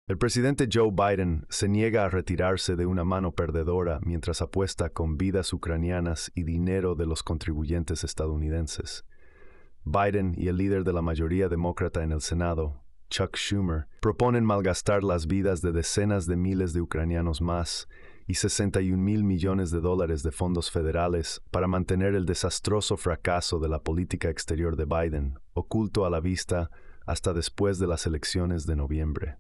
El presidente Joe Biden se niega a retirarse de una mano perdedora mientras apuesta con vidas ucranianas y dinero de los contribuyentes estadounidenses. Biden y el líder de la mayoría demócrata en el Senado, Chuck Schumer, proponen malgastar las vidas de decenas de miles de ucranianos más y 61,000 millones de dólares de fondos federales para mantener el desastroso fracaso de la política exterior de Biden, oculto a la vista hasta después de las elecciones de noviembre.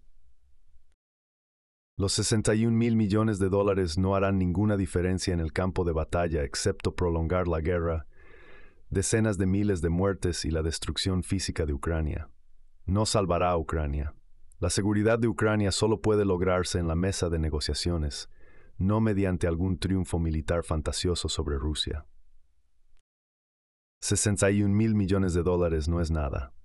Los 61,000 millones de dólares no harán ninguna diferencia en el campo de batalla excepto prolongar la guerra, decenas de miles de muertes y la destrucción física de Ucrania. No salvará a Ucrania. La seguridad de Ucrania solo puede lograrse en la mesa de negociaciones, no mediante algún triunfo militar fantasioso sobre Rusia. 61,000 millones de dólares no es nada.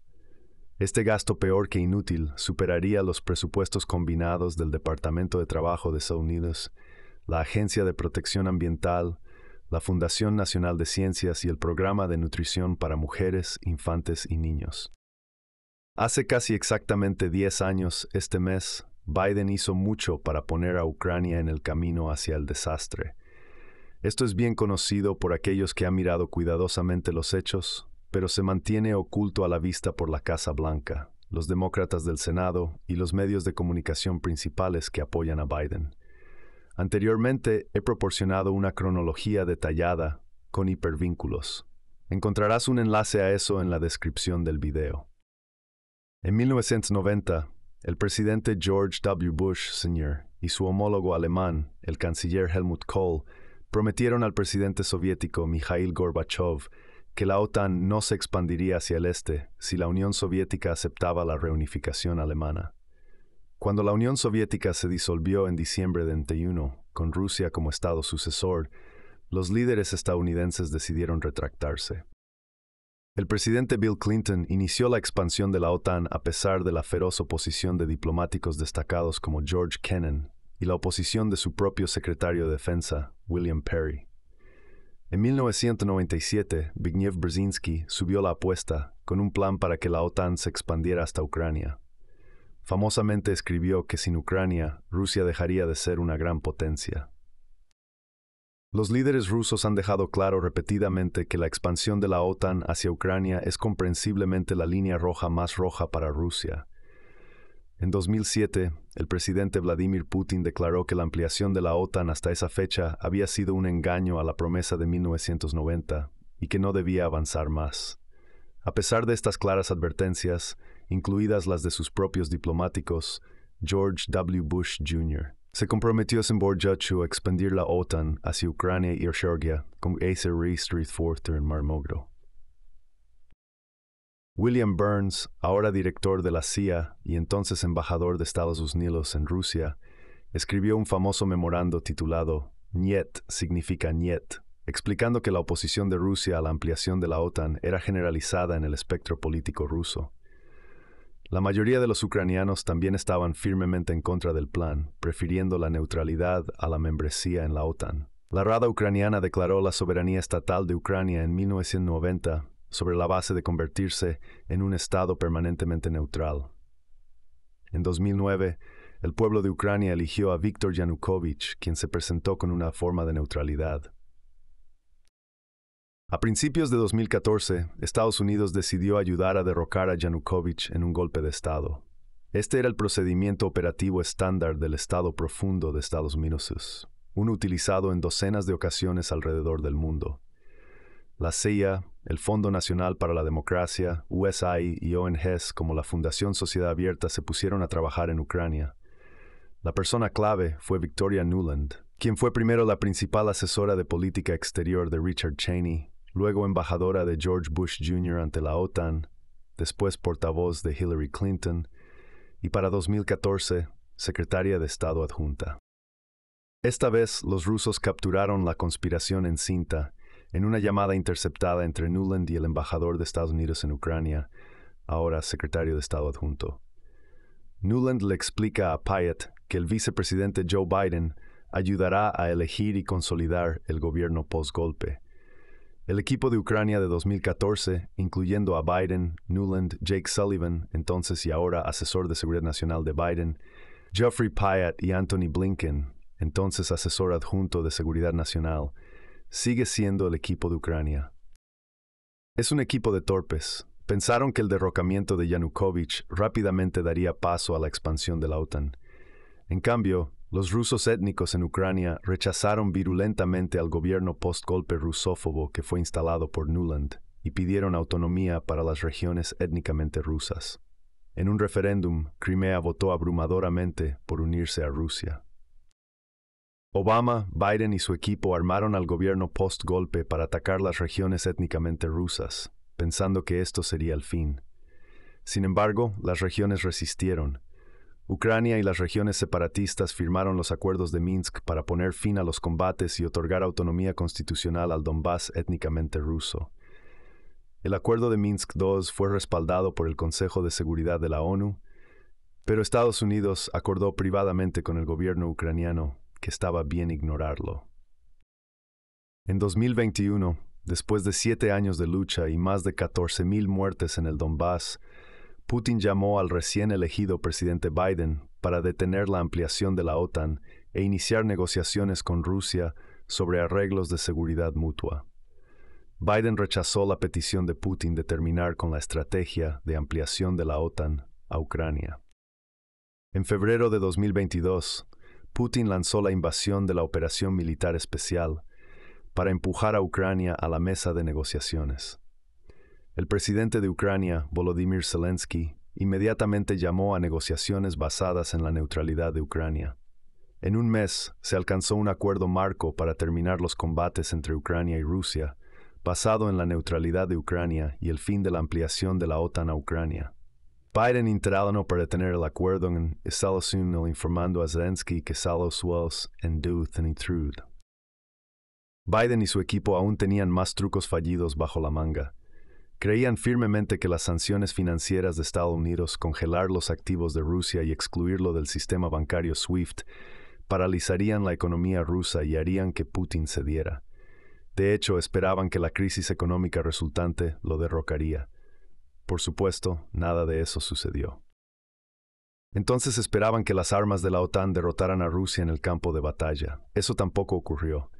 Este gasto peor que inútil superaría los presupuestos combinados del Departamento de Trabajo de Estados Unidos, la Agencia de Protección Ambiental, la Fundación Nacional de Ciencias y el Programa de Nutrición para Mujeres, Infantes y Niños. Hace casi exactamente 10 años, este mes, Biden hizo mucho para poner a Ucrania en el camino hacia el desastre. Esto es bien conocido por aquellos que han mirado cuidadosamente los hechos, pero se mantiene oculto a la vista por la Casa Blanca, los demócratas del Senado y los medios de comunicación principales que apoyan a Biden. Anteriormente he proporcionado una cronología detallada con hipervínculos. Encontrarás un enlace a eso en la descripción del video. En 1990, el presidente George W. Bush Sr. y su homólogo alemán, el canciller Helmut Kohl, prometieron al presidente soviético Mikhail Gorbachev que la OTAN no se expandiría hacia el este si la Unión Soviética aceptaba la reunificación alemana. Cuando la Unión Soviética se disolvió en diciembre de 1991, con Rusia como estado sucesor, los líderes estadounidenses decidieron retractarse. El presidente Bill Clinton inició la expansión de la OTAN a pesar de la feroz oposición de diplomáticos destacados como George Kennan y la oposición de su propio secretario de Defensa, William Perry. En 1997, Zbigniew Brzezinski subió la apuesta con un plan para que la OTAN se expandiera hasta Ucrania. Famosamente escribió que sin Ucrania, Rusia dejaría de ser una gran potencia. Los líderes rusos han dejado claro repetidamente que la expansión de la OTAN hacia Ucrania es comprensiblemente la línea roja más roja para Rusia. En 2007, el presidente Vladimir Putin declaró que la ampliación de la OTAN hasta esa fecha había sido un engaño a la promesa de 1990 y que no debía avanzar más. A pesar de estas claras advertencias, incluidas las de sus propios diplomáticos, George W. Bush Jr. se comprometió sin borracho a expandir la OTAN hacia Ucrania y Georgia con ese Street Forter en Mar Mogro. William Burns, ahora director de la CIA y entonces embajador de Estados Unidos en Rusia, escribió un famoso memorando titulado Niet significa Niet, explicando que la oposición de Rusia a la ampliación de la OTAN era generalizada en el espectro político ruso. La mayoría de los ucranianos también estaban firmemente en contra del plan, prefiriendo la neutralidad a la membresía en la OTAN. La Rada ucraniana declaró la soberanía estatal de Ucrania en 1990 sobre la base de convertirse en un estado permanentemente neutral. En 2009, el pueblo de Ucrania eligió a Viktor Yanukovych, quien se presentó con una forma de neutralidad. A principios de 2014, Estados Unidos decidió ayudar a derrocar a Yanukovych en un golpe de Estado. Este era el procedimiento operativo estándar del Estado profundo de Estados Unidos, uno utilizado en docenas de ocasiones alrededor del mundo. La CIA, el Fondo Nacional para la Democracia, USAID y ONGs como la Fundación Sociedad Abierta se pusieron a trabajar en Ucrania. La persona clave fue Victoria Nuland, quien fue primero la principal asesora de política exterior de Richard Cheney, luego embajadora de George Bush Jr. ante la OTAN, después portavoz de Hillary Clinton, y para 2014, secretaria de Estado adjunta. Esta vez, los rusos capturaron la conspiración en cinta en una llamada interceptada entre Nuland y el embajador de Estados Unidos en Ucrania, ahora secretario de Estado adjunto. Nuland le explica a Pyatt que el vicepresidente Joe Biden ayudará a elegir y consolidar el gobierno post-golpe. El equipo de Ucrania de 2014, incluyendo a Biden, Nuland, Jake Sullivan, entonces y ahora asesor de seguridad nacional de Biden, Geoffrey Pyatt y Antony Blinken, entonces asesor adjunto de Seguridad Nacional, sigue siendo el equipo de Ucrania. Es un equipo de torpes. Pensaron que el derrocamiento de Yanukovych rápidamente daría paso a la expansión de la OTAN. En cambio, los rusos étnicos en Ucrania rechazaron virulentamente al gobierno post-golpe rusófobo que fue instalado por Nuland y pidieron autonomía para las regiones étnicamente rusas. En un referéndum, Crimea votó abrumadoramente por unirse a Rusia. Obama, Biden y su equipo armaron al gobierno post-golpe para atacar las regiones étnicamente rusas, pensando que esto sería el fin. Sin embargo, las regiones resistieron. Ucrania y las regiones separatistas firmaron los acuerdos de Minsk para poner fin a los combates y otorgar autonomía constitucional al Donbass étnicamente ruso. El acuerdo de Minsk II fue respaldado por el Consejo de Seguridad de la ONU, pero Estados Unidos acordó privadamente con el gobierno ucraniano que estaba bien ignorarlo. En 2021, después de 7 años de lucha y más de 14,000 muertes en el Donbass, Putin llamó al recién elegido presidente Biden para detener la ampliación de la OTAN e iniciar negociaciones con Rusia sobre arreglos de seguridad mutua. Biden rechazó la petición de Putin de terminar con la estrategia de ampliación de la OTAN a Ucrania. En febrero de 2022, Putin lanzó la invasión de la Operación Militar Especial para empujar a Ucrania a la mesa de negociaciones. El presidente de Ucrania, Volodymyr Zelensky, inmediatamente llamó a negociaciones basadas en la neutralidad de Ucrania. En un mes, se alcanzó un acuerdo marco para terminar los combates entre Ucrania y Rusia, basado en la neutralidad de Ucrania y el fin de la ampliación de la OTAN a Ucrania. Biden intervino para detener el acuerdo en Estados Unidos, informando a Zelensky que Salos Wells en Trud. Biden y su equipo aún tenían más trucos fallidos bajo la manga. Creían firmemente que las sanciones financieras de Estados Unidos, congelar los activos de Rusia y excluirlo del sistema bancario SWIFT, paralizarían la economía rusa y harían que Putin cediera. De hecho, esperaban que la crisis económica resultante lo derrocaría. Por supuesto, nada de eso sucedió. Entonces esperaban que las armas de la OTAN derrotaran a Rusia en el campo de batalla. Eso tampoco ocurrió.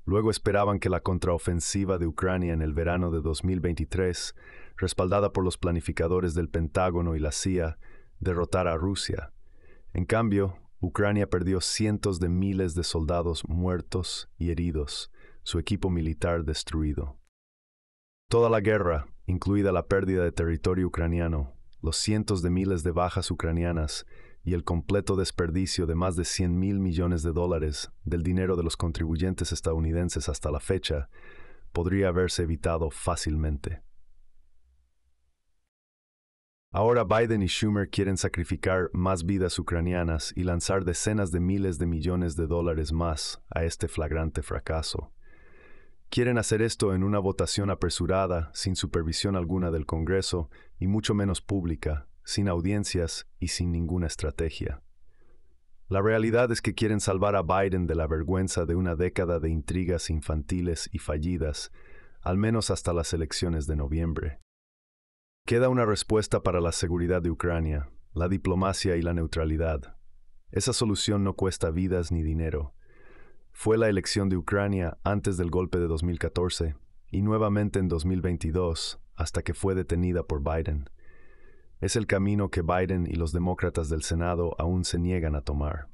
Luego esperaban que la contraofensiva de Ucrania en el verano de 2023, respaldada por los planificadores del Pentágono y la CIA, derrotara a Rusia. En cambio, Ucrania perdió cientos de miles de soldados muertos y heridos, su equipo militar destruido. Toda la guerra, incluida la pérdida de territorio ucraniano, los cientos de miles de bajas ucranianas y el completo desperdicio de más de $100,000 millones del dinero de los contribuyentes estadounidenses hasta la fecha, podría haberse evitado fácilmente. Ahora Biden y Schumer quieren sacrificar más vidas ucranianas y lanzar decenas de miles de millones de dólares más a este flagrante fracaso. Quieren hacer esto en una votación apresurada, sin supervisión alguna del Congreso y mucho menos pública, sin audiencias y sin ninguna estrategia. La realidad es que quieren salvar a Biden de la vergüenza de una década de intrigas infantiles y fallidas, al menos hasta las elecciones de noviembre. Queda una respuesta para la seguridad de Ucrania, la diplomacia y la neutralidad. Esa solución no cuesta vidas ni dinero. Fue la elección de Ucrania antes del golpe de 2014 y nuevamente en 2022 hasta que fue detenida por Biden. Es el camino que Biden y los demócratas del Senado aún se niegan a tomar.